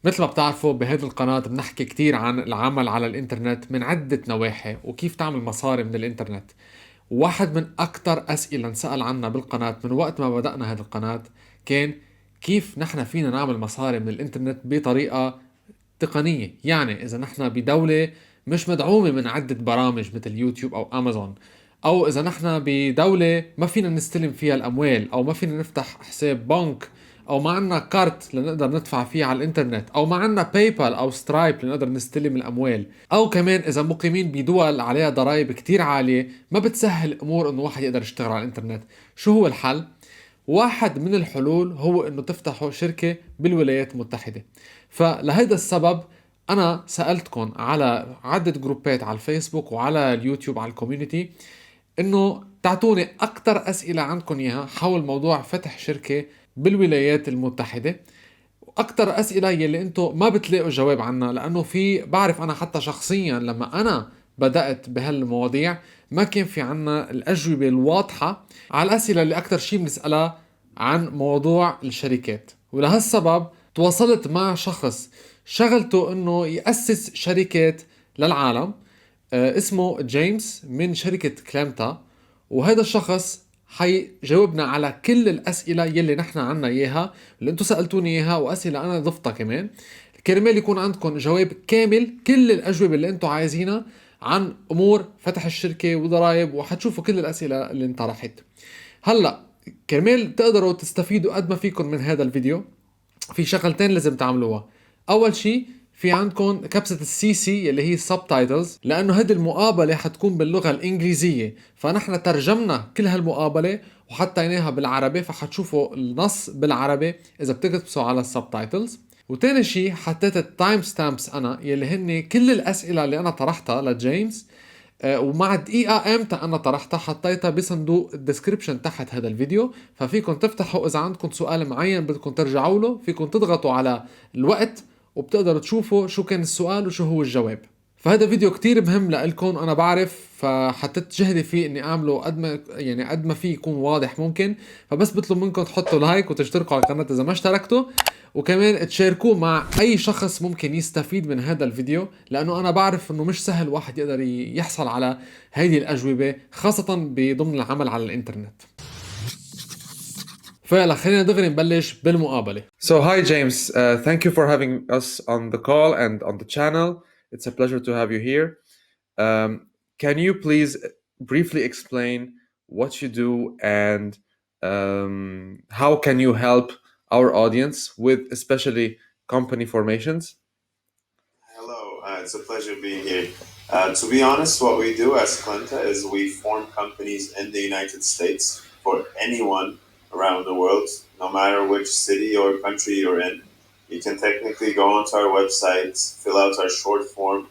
مثل ما بتعرفوا بهذه القناة بنحكي كتير عن العمل على الإنترنت من عدة نواحي وكيف تعمل مصاري من الإنترنت. واحد من أكتر أسئلة انسأل عنها بالقناة من وقت ما بدأنا هذه القناة كان كيف نحن فينا نعمل مصاري من الإنترنت بطريقة تقنية. يعني إذا نحن بدولة مش مدعومة من عدة برامج مثل يوتيوب أو أمازون، أو إذا نحن بدولة ما فينا نستلم فيها الأموال، أو ما فينا نفتح حساب بنك، أو ما عنا كارت لنقدر ندفع فيه على الإنترنت، أو ما عنا باي بال أو سترايب لنقدر نستلم الأموال، أو كمان إذا مقيمين بدول عليها ضرائب كتير عالية ما بتسهل الأمور إنه واحد يقدر يشتغل على الإنترنت. شو هو الحل؟ واحد من الحلول هو انه تفتحوا شركة بالولايات المتحدة. فلهذا السبب انا سألتكم على عدة جروبات على الفيسبوك وعلى اليوتيوب على الكوميونتي انه تعطوني اكتر اسئلة عندكم اياها حول موضوع فتح شركة بالولايات المتحدة، واكتر اسئلة يلي انتم ما بتلاقوا جواب عنها. لانه في بعرف انا حتى شخصيا لما انا بدأت بهالمواضيع ما كان في عنا الأجوبة الواضحة على الأسئلة اللي أكتر شيء بنسألها عن موضوع الشركات. ولهالسبب تواصلت مع شخص شغلته انه يأسس شركات للعالم، اسمه جيمس من شركة كلامتا. وهذا الشخص حيجاوبنا على كل الأسئلة يلي نحن عنا إياها اللي انتم سألتوني إياها، وأسئلة أنا ضفتها كمان، كرمال يكون عندكم جواب كامل كل الأجوبة اللي انتم عايزينها عن أمور فتح الشركة وضرائب، وحتشوفوا كل الأسئلة اللي انطرحت. هلأ كرمال تقدروا تستفيدوا قد ما فيكم من هذا الفيديو في شغلتين لازم تعملوها. اول شيء في عندكم كبسة السي اللي هي subtitles، لانه هذه المقابلة حتكون باللغة الانجليزية، فنحن ترجمنا كل هالمقابلة وحطيناها بالعربي، فحتشوفوا النص بالعربي اذا بتكبسوا على السبتايتلز. وتاني شيء حطيت التايم ستامبس انا يلي هن كل الاسئلة اللي انا طرحتها لجيمس، ومع دقيقة امتى انا طرحتها حطيتها بصندوق الديسكريبشن تحت هذا الفيديو، ففيكم تفتحوا اذا عندكم سؤال معين بدكم ترجعوا له فيكم تضغطوا على الوقت وبتقدروا تشوفوا شو كان السؤال وشو هو الجواب. فهذا فيديو كتير مهم لإلكم انا بعرف، فحطيت جهدي فيه اني اعمله قد ما فيه يكون واضح ممكن. فبس بطلب منكم تحطوا لايك وتشتركوا على القناة اذا ما اشتركتوا، وكمان تشاركوه مع اي شخص ممكن يستفيد من هذا الفيديو، لانه انا بعرف انه مش سهل واحد يقدر يحصل على هذه الاجوبة خاصة بضمن العمل على الانترنت. فيلا خلينا دغري نبلش بالمقابلة. So hi James, thank you for having us on the call and on the channel. It's a pleasure to have you here. Can you please briefly explain what you do and how can you help our audience with especially company formations? Hello, it's a pleasure being here. To be honest, what we do as Clemta is we form companies in the United States for anyone around the world, no matter which city or country you're in. You can technically go onto our website, fill out our short form,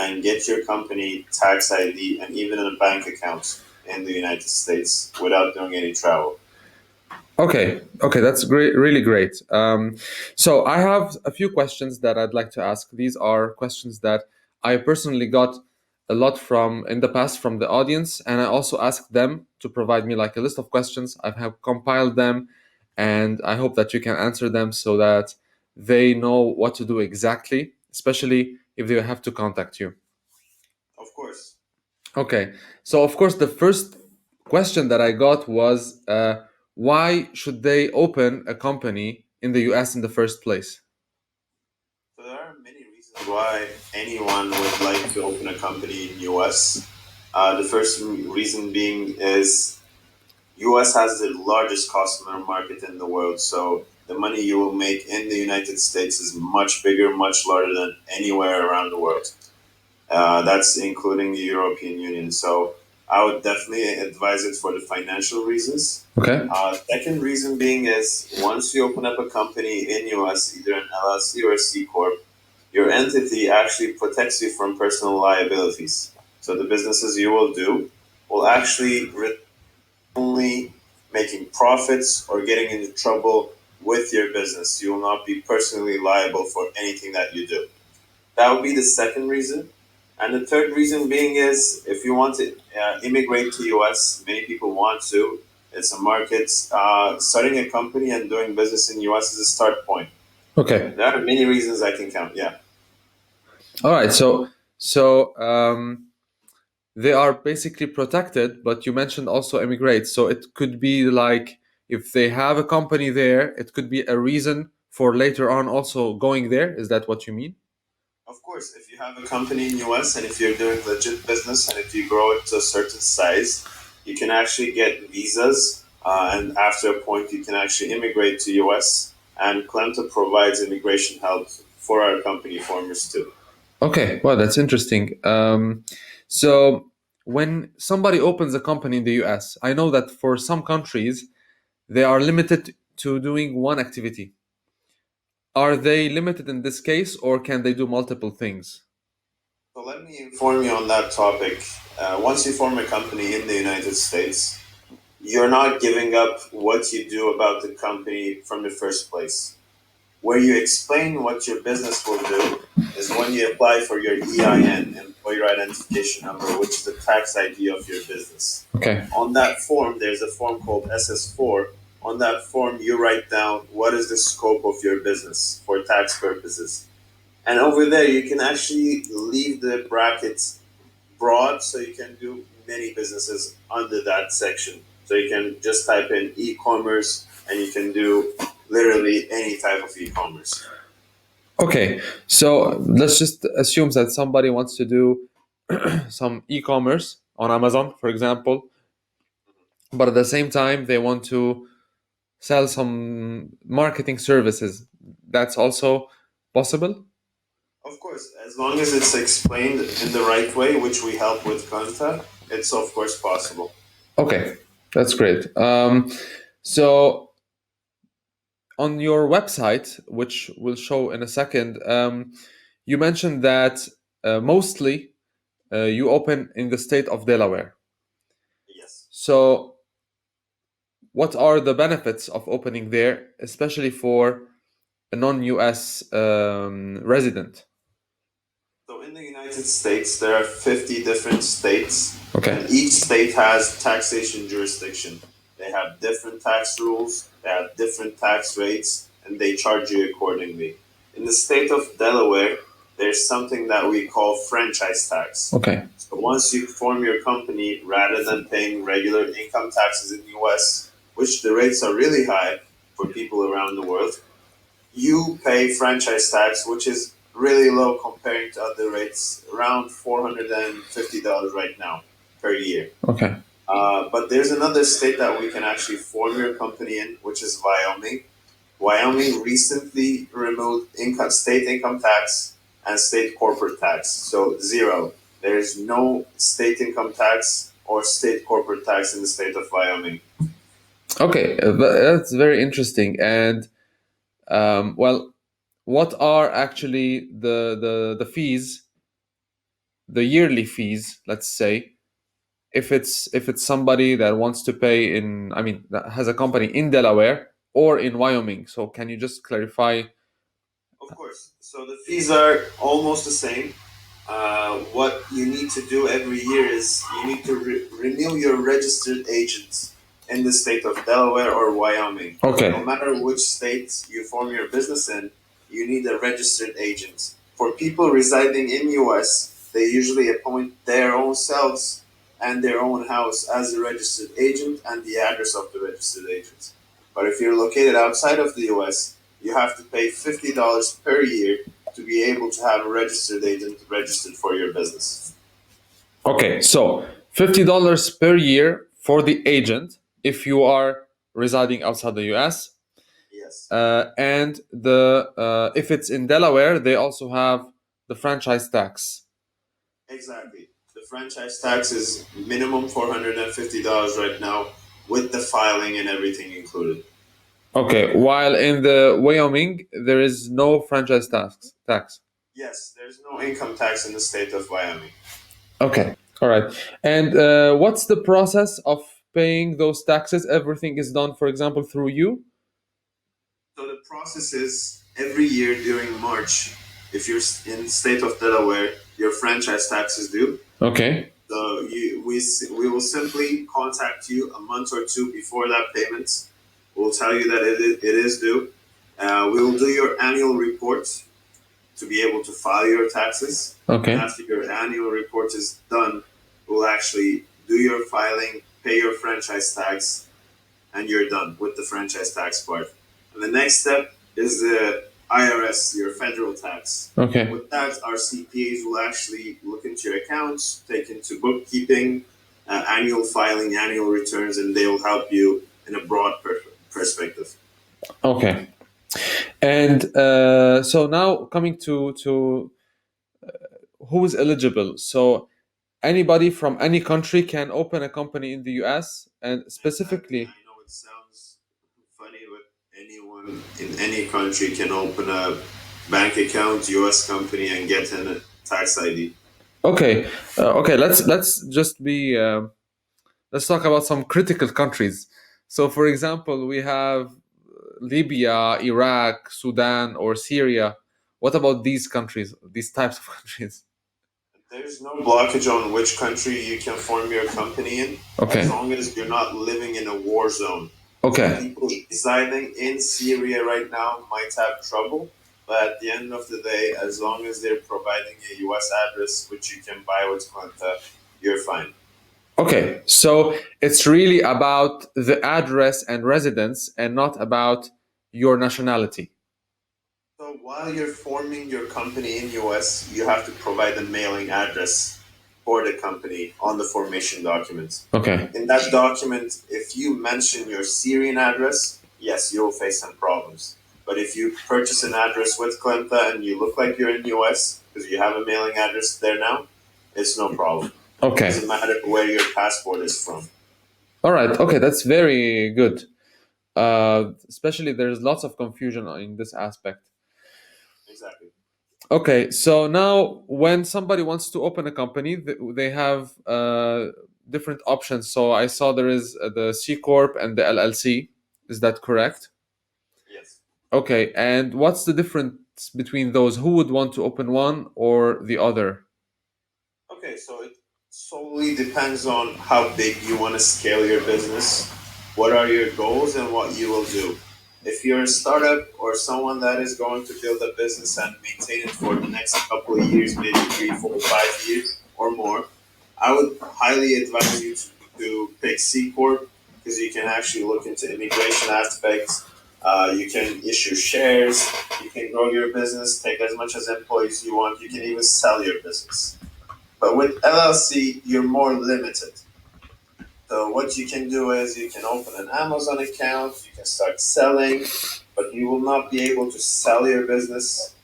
and get your company tax ID and even a bank account in the United States without doing any travel. Okay, that's great, really great. So I have a few questions that I'd like to ask. These are questions that I personally got a lot from in the past from the audience, and I also asked them to provide me like a list of questions. I have compiled them, and I hope that you can answer them so that they know what to do exactly, especially if they have to contact you. Of course. Okay, so of course the first question that I got was why should they open a company in the US in the first place? So there are many reasons why anyone would like to open a company in US. The first reason being is US has the largest customer market in the world, so the money you will make in the United States is much bigger, much larger than anywhere around the world. That's including the European Union. So I would definitely advise it for the financial reasons. Okay. Second reason being is once you open up a company in US, either an LLC or a C-Corp, your entity actually protects you from personal liabilities. So the businesses you will do will actually only making profits or getting into trouble with your business. You will not be personally liable for anything that you do. That would be the second reason. And the third reason being is if you want to immigrate to US, many people want to. It's a market. Starting a company and doing business in US is a start point. Okay. There are many reasons I can count. Yeah. All right. So they are basically protected, but you mentioned also immigrate. So it could be like if they have a company there, it could be a reason for later on also going there. Is that what you mean? Of course, if you have a company in US and if you're doing legit business and if you grow it to a certain size, you can actually get visas, and after a point, you can actually immigrate to US. And Clemta provides immigration help for our company formers too. Okay, well, that's interesting. So when somebody opens a company in the US, I know that for some countries, they are limited to doing one activity. Are they limited in this case, or can they do multiple things? So let me inform you on that topic. Once you form a company in the United States, you're not giving up what you do about the company from the first place. Where you explain what your business will do is when you apply for your EIN, Employer Identification Number, which is the tax ID of your business. Okay. On that form, there's a form called SS4. On that form, you write down what is the scope of your business for tax purposes. And over there, you can actually leave the brackets broad so you can do many businesses under that section. So you can just type in e-commerce and you can do literally any type of e-commerce. Okay, so let's just assume that somebody wants to do some e-commerce on Amazon, for example, but at the same time they want to sell some marketing services. That's also possible? Of course, as long as it's explained in the right way, which we help with Clemta, it's of course possible. Okay, that's great. So on your website, which we'll show in a second, you mentioned that mostly you open in the state of Delaware. Yes. So what are the benefits of opening there, especially for a non-US resident? So in the United States, there are 50 different states. Okay. And each state has taxation jurisdiction. They have different tax rules, they have different tax rates, and they charge you accordingly. In the state of Delaware, there's something that we call franchise tax. Okay. So once you form your company, rather than paying regular income taxes in the US, which the rates are really high for people around the world, you pay franchise tax, which is really low comparing to other rates, around $450 right now per year. Okay. But there's another state that we can actually form your company in, which is Wyoming. Wyoming recently removed state income tax and state corporate tax, so zero. There's no state income tax or state corporate tax in the state of Wyoming. Okay, that's very interesting. And well, what are actually the fees, the yearly fees, let's say, if it's somebody that wants to pay in, I mean, that has a company in Delaware or in Wyoming? So can you just clarify? Of course. So the fees are almost the same. What you need to do every year is you need to renew your registered agent in the state of Delaware or Wyoming. Okay. No matter which state you form your business in, you need a registered agent. For people residing in US, they usually appoint their own selves and their own house as a registered agent and the address of the registered agent. But if you're located outside of the US, you have to pay $50 per year to be able to have a registered agent registered for your business. Okay, so $50 per year for the agent if you are residing outside the US. Yes. And the if it's in Delaware, they also have the franchise tax. Exactly. The franchise tax is minimum $450 right now with the filing and everything included. Okay, while in the Wyoming, there is no franchise tax. Yes, there's no income tax in the state of Wyoming. Okay, all right. And what's the process of paying those taxes? Everything is done, for example, through you? So the process is every year during March, if you're in the state of Delaware, your franchise tax is due. Okay. So we will simply contact you a month or two before that payment. We'll tell you that it is due. We will do your annual report to be able to file your taxes. Okay. And after your annual report is done, we'll actually do your filing, pay your franchise tax, and you're done with the franchise tax part. And the next step is the IRS, your federal tax. Okay. With that, our CPAs will actually look into your accounts, take into bookkeeping, annual filing, annual returns, and they will help you in a broad perspective. Okay. And so now coming to who is eligible. So anybody from any country can open a company in the US, and specifically. I know it sounds funny, but anyone in any country can open a bank account, US company, and get a tax ID. Okay. Okay. Let's just be. Let's talk about some critical countries. So, for example, we have Libya, Iraq, Sudan, or Syria. What about these countries? These types of countries? There's no blockage on which country you can form your company in, Okay. as long as you're not living in a war zone. Okay. So people residing in Syria right now might have trouble, but at the end of the day, as long as they're providing a US address, which you can buy with Clemta, you're fine. Okay, so it's really about the address and residence and not about your nationality. So while you're forming your company in US, you have to provide a mailing address for the company on the formation document. Okay. In that document, if you mention your Syrian address, yes, you'll face some problems. But if you purchase an address with Clemta and you look like you're in US because you have a mailing address there now, it's no problem. Okay. It doesn't matter where your passport is from. All right. Okay, that's very good. Especially there's lots of confusion in this aspect. Exactly. Okay, so now when somebody wants to open a company, they have different options. So I saw there is the C-Corp and the LLC. Is that correct? Yes. Okay, and what's the difference between those? Who would want to open one or the other? Okay, so it solely depends on how big you want to scale your business, what are your goals, and what you will do. If you're a startup or someone that is going to build a business and maintain it for the next couple of years, maybe 3, 4, 5 years or more, I would highly advise you to pick C-Corp because you can actually look into immigration aspects. You can issue shares, you can grow your business, take as much as employees you want, you can even sell your business. But with LLC, you're more limited. So what you can do is you can open an Amazon account, you can start selling, but you will not be able to sell your business.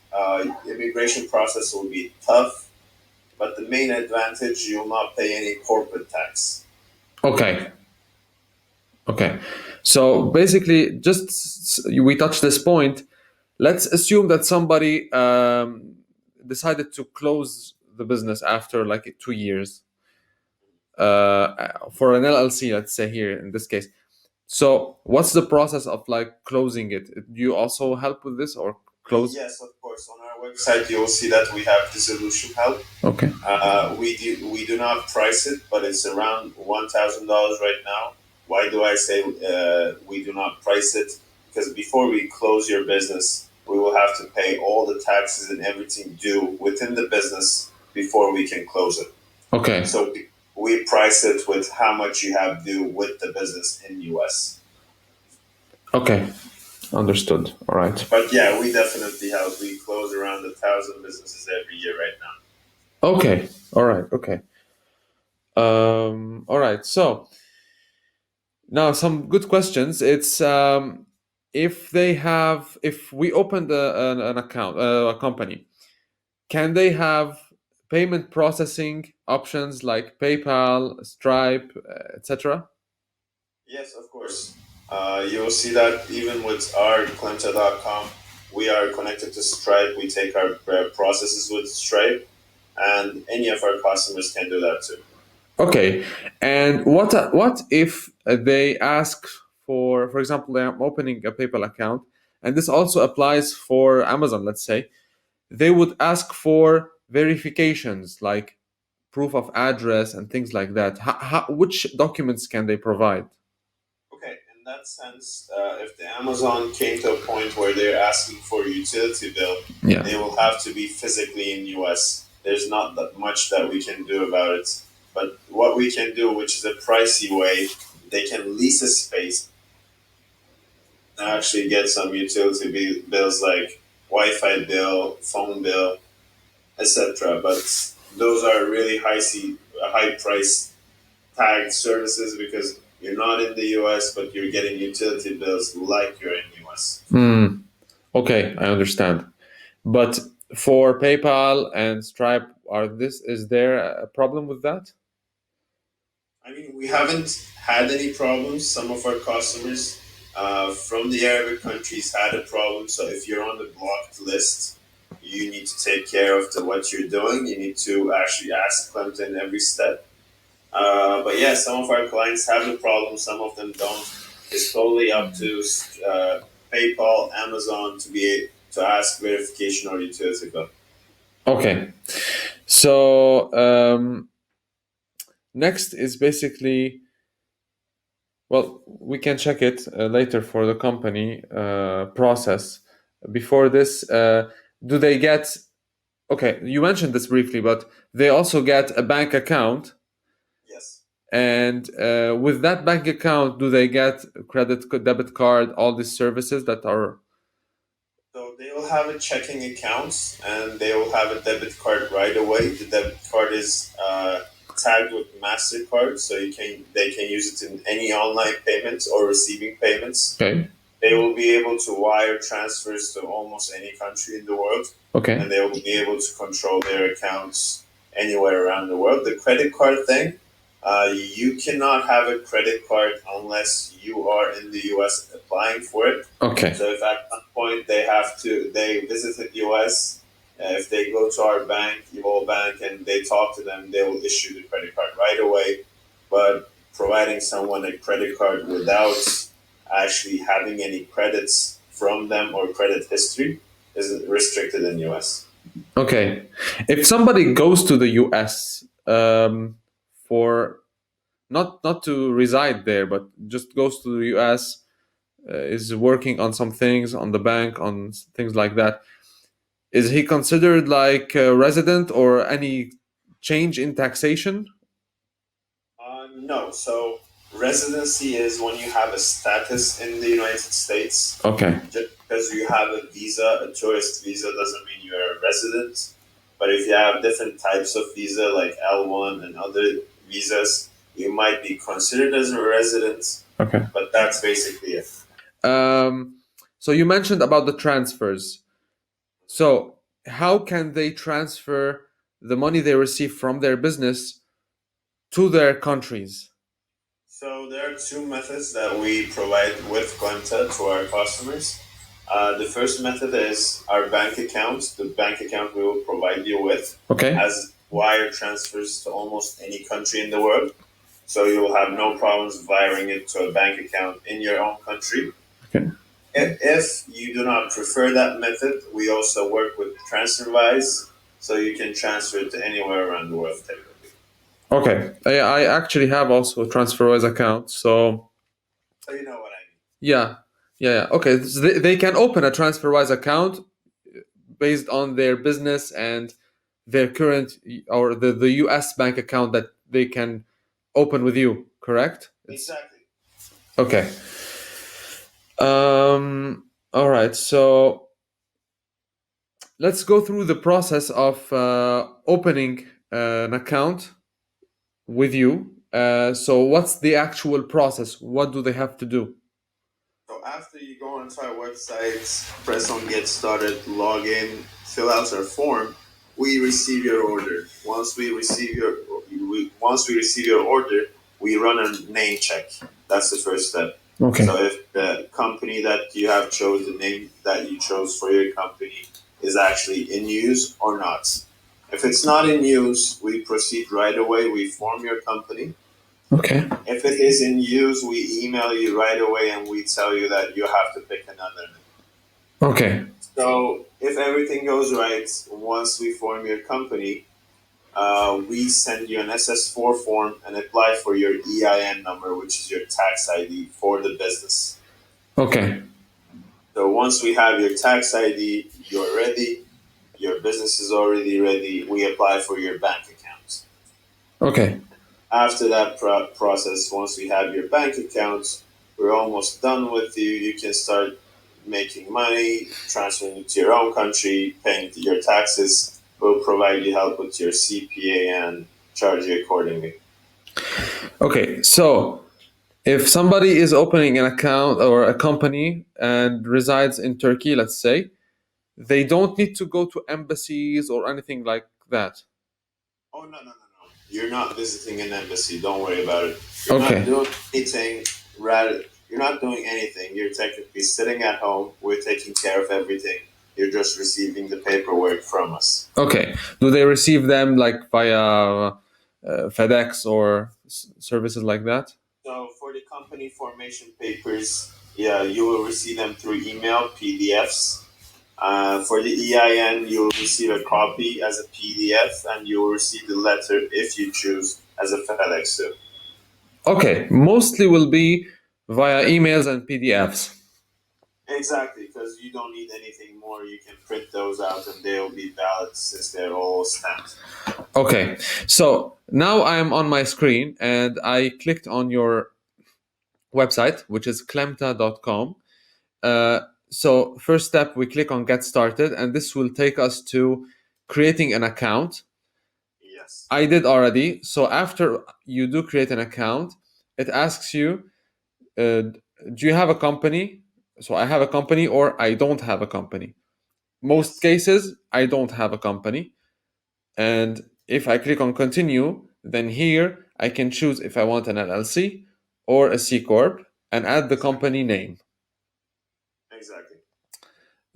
Immigration process will be tough, but the main advantage, you will not pay any corporate tax. Okay. Okay. So basically, we touched this point. Let's assume that somebody decided to close the business after like 2 years. For an LLC, let's say here in this case. So what's the process of like closing it? Do you also help with this or close? Yes, of course. On our website, you will see that we have dissolution help. Okay. We do not price it, but it's around $1,000 right now. Why do I say we do not price it? Because before we close your business, we will have to pay all the taxes and everything due within the business before we can close it. Okay. So we price it with how much you have due with the business in US. Okay. Understood. All right. But yeah, we definitely help. We close around 1,000 businesses every year right now. Okay. All right. Okay. All right. So now some good questions. It's if we opened an account, a company, can they have payment processing options like PayPal, Stripe, etc.? Yes, of course. You'll see that even with our Clemta.com, we are connected to Stripe. We take our processes with Stripe, and any of our customers can do that too. Okay, and what if they ask for example, I'm opening a PayPal account, and this also applies for Amazon, let's say, they would ask for verifications like proof of address and things like that. Which documents can they provide? Okay, in in that sense, if the Amazon came to a point where they're asking for a utility bill, Yeah. they will have to be physically in US. There's not that much that we can do about it. But what we can do, which is a pricey way, they can lease a space and actually get some utility bills like Wi-Fi bill, phone bill, etc. But those are really high price tagged services because you're not in the US, but you're getting utility bills like you're in US. Okay, I understand. But for PayPal and Stripe, is there a problem with that? I mean, we haven't had any problems. Some of our customers from the Arabic countries had a problem. So if you're on the blocked list, you need to take care of what you're doing. You need to actually ask Clemta in every step. But yeah, some of our clients have the problem. Some of them don't. It's totally up to PayPal, Amazon to ask verification or utility bill. Okay. So next is basically, well, we can check it later for the company process. Before this, do they get, okay, you mentioned this briefly, but they also get a bank account. Yes. And with that bank account, do they get credit, debit card, all these services that are? So they will have a checking account and they will have a debit card right away. The debit card is tagged with MasterCard, so they can use it in any online payments or receiving payments. Okay. They will be able to wire transfers to almost any country in the world. Okay. And they will be able to control their accounts anywhere around the world. The credit card thing, you cannot have a credit card unless you are in the US applying for it. Okay. So if at some point they visited US, if they go to our bank, your bank, and they talk to them, they will issue the credit card right away. But providing someone a credit card without actually having any credits from them or credit history is restricted in US. Okay. If somebody goes to the US for not to reside there, but just goes to the US, is working on some things on the bank, on things like that, is he considered like a resident or any change in taxation? No. So residency is when you have a status in the United States. Okay. Just because you have a visa, a tourist visa, doesn't mean you're a resident. But if you have different types of visa, like L1 and other visas, you might be considered as a resident. Okay. But that's basically it. So you mentioned about the transfers. So how can they transfer the money they receive from their business to their countries? So there are two methods that we provide with Clemta to our customers. The first method is our bank account. The bank account we will provide you with has wire transfers to almost any country in the world. So you will have no problems wiring it to a bank account in your own country. Okay. If you do not prefer that method, we also work with TransferWise, so you can transfer it to anywhere around the world technically. Okay. I actually have also a TransferWise account, so you know what I mean. Yeah. Okay. So they can open a TransferWise account based on their business and their current or the US bank account that they can open with you, correct? Exactly. Okay. All right. So let's go through the process of opening an account with you. So what's the actual process? What do they have to do? So after you go onto our website, press on Get Started, log in, fill out our form, we receive your order. Once we receive your order, we run a name check. That's the first step. Okay. So if the company that you have chose, the name that you chose for your company is actually in use or not. If it's not in use, we proceed right away. We form your company. Okay. If it is in use, we email you right away and we tell you that you have to pick another name. Okay. So if everything goes right, once we form your company, we send you an SS4 form and apply for your EIN number, which is your tax ID for the business. Okay. So once we have your tax ID, you're ready, your business is already ready, we apply for your bank account. Okay. After that process, once we have your bank account, we're almost done with you. You can start making money, transferring it to your own country, paying your taxes. We'll provide you help with your CPA and charge you accordingly. Okay, so if somebody is opening an account or a company and resides in Turkey, let's say, they don't need to go to embassies or anything like that. Oh, no. You're not visiting an embassy. Don't worry about it. You're Okay. not doing anything. You're not doing anything. You're technically sitting at home. We're taking care of everything. You're just receiving the paperwork from us. Okay. Do they receive them like via FedEx or services like that? So for the company formation papers, yeah, you will receive them through email, PDFs. For the EIN, you will receive a copy as a PDF, and you will receive the letter, if you choose, as a FedEx too. Okay. Mostly will be via emails and PDFs. Exactly, because you don't need anything more. You can print those out and they'll be valid since they're all stamped. Okay, so now I am on my screen and I clicked on your website, which is Clemta.com. So first step, we click on Get Started, and this will take us to creating an account. Yes. I did already. So after you do create an account, it asks you, do you have a company? So I have a company or I don't have a company. Most cases, I don't have a company. And if I click on continue, then here I can choose if I want an LLC or a C-Corp and add the company name. Exactly.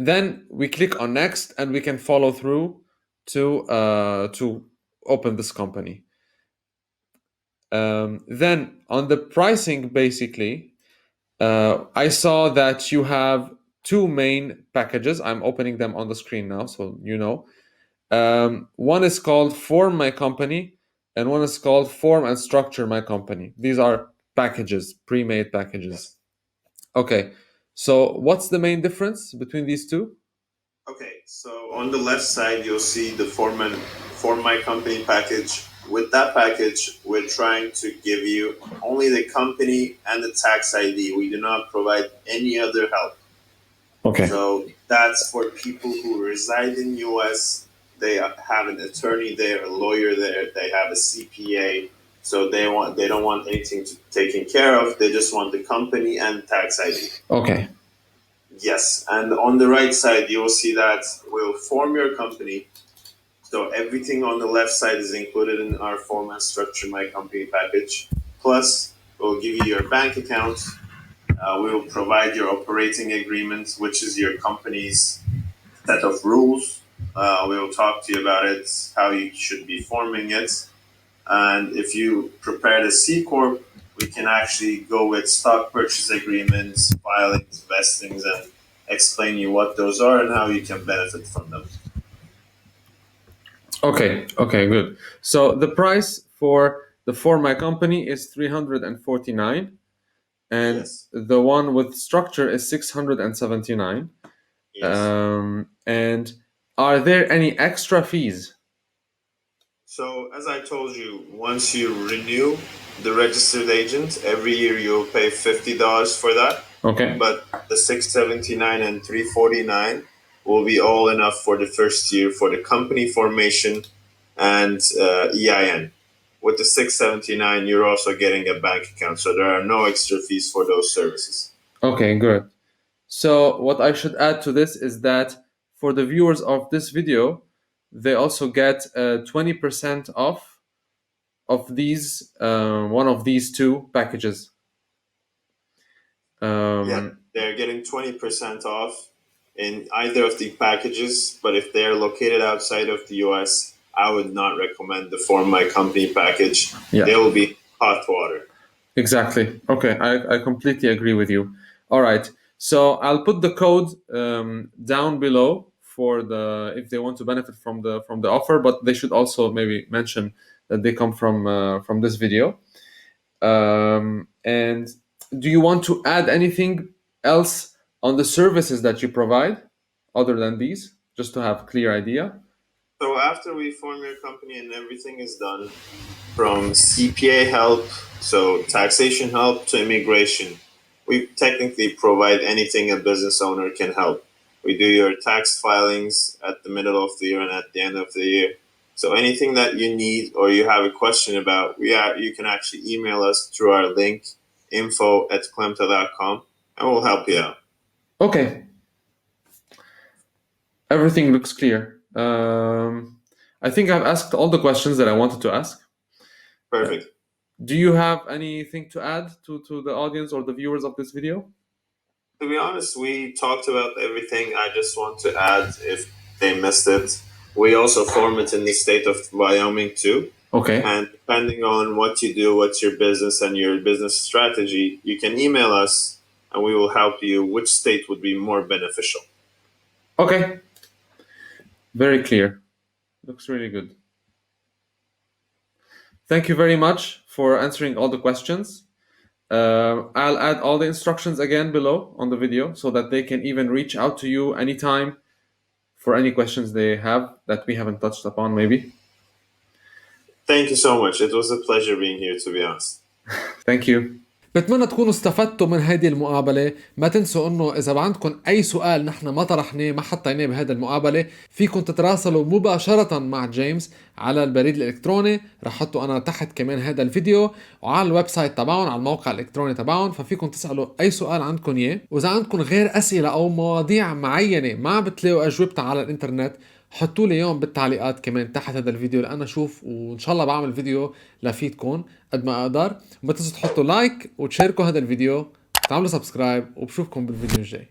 Then we click on next and we can follow through to open this company. Then on the pricing, basically, I saw that you have two main packages. I'm opening them on the screen now, so you know. One is called Form My Company, and one is called Form and Structure My Company. These are packages, pre-made packages. Okay, so what's the main difference between these two? Okay, so on the left side, you'll see the Form My Company package. With that package, we're trying to give you only the company and the tax ID. We do not provide any other help. Okay. So that's for people who reside in US. They have an attorney there, a lawyer there. They have a CPA. So they don't want anything taken care of. They just want the company and tax ID. Okay. Yes, and on the right side, you will see that we'll form your company. So everything on the left side is included in our Form and Structure My Company package. Plus, we'll give you your bank account. We will provide your operating agreement, which is your company's set of rules. We will talk to you about it, how you should be forming it. And if you prepare the C-Corp, we can actually go with stock purchase agreements, filings, vestings, and explain you what those are and how you can benefit from them. Okay, good. So the price for the For My Company is 349, and Yes. the one with structure is 679. Yes. And are there any extra fees? So, as I told you, once you renew the registered agent, every year you'll pay $50 for that. Okay. But the $679 and $349 will be all enough for the first year for the company formation and EIN. With the $679, you're also getting a bank account, so there are no extra fees for those services. Okay, good. So what I should add to this is that for the viewers of this video, they also get 20% off of these one of these two packages. Yeah, they're getting 20% off in either of the packages, but if they're located outside of the US, I would not recommend the Form My Company package. Yeah. They will be hot water. Exactly. Okay, I completely agree with you. All right. So I'll put the code down below for the if they want to benefit from the offer, but they should also maybe mention that they come from this video. And do you want to add anything else on the services that you provide other than these, just to have a clear idea? So after we form your company and everything is done, from CPA help, so taxation help, to immigration, we technically provide anything a business owner can help. We do your tax filings at the middle of the year and at the end of the year. So anything that you need or you have a question about, you can actually email us through our link, info@clemta.com, and we'll help you out. Okay. Everything looks clear. I think I've asked all the questions that I wanted to ask. Perfect. Do you have anything to add to the audience or the viewers of this video? To be honest, we talked about everything. I just want to add, if they missed it, we also form it in the state of Wyoming too. Okay. And depending on what you do, what's your business and your business strategy, you can email us and we will help you which state would be more beneficial. Okay. Very clear. Looks really good. Thank you very much for answering all the questions. I'll add all the instructions again below on the video so that they can even reach out to you anytime for any questions they have that we haven't touched upon maybe. Thank you so much. It was a pleasure being here, to be honest. Thank you. بتمنى تكونوا استفدتوا من هذه المقابلة. ما تنسوا انه اذا عندكم اي سؤال نحن ما طرحناه ما حطيناه بهذه المقابلة، فيكم تتراسلوا مباشرة مع جيمس على البريد الالكتروني. رح احطه انا تحت كمان هذا الفيديو، وعلى الويب سايت تبعهم، على الموقع الالكتروني تبعهم، ففيكم تسألوا اي سؤال عندكم اياه. واذا عندكم غير اسئلة او مواضيع معينة ما بتلاقوا اجوبتها على الانترنت، حطوا لي اياهم بالتعليقات كمان تحت هذا الفيديو لأنا اشوف، وان شاء الله بعمل فيديو لفيدكم قد ما اقدر. وما تنسوا تحطوا لايك وتشاركوا هذا الفيديو، تعملوا سبسكرايب، وبشوفكم بالفيديو الجاي.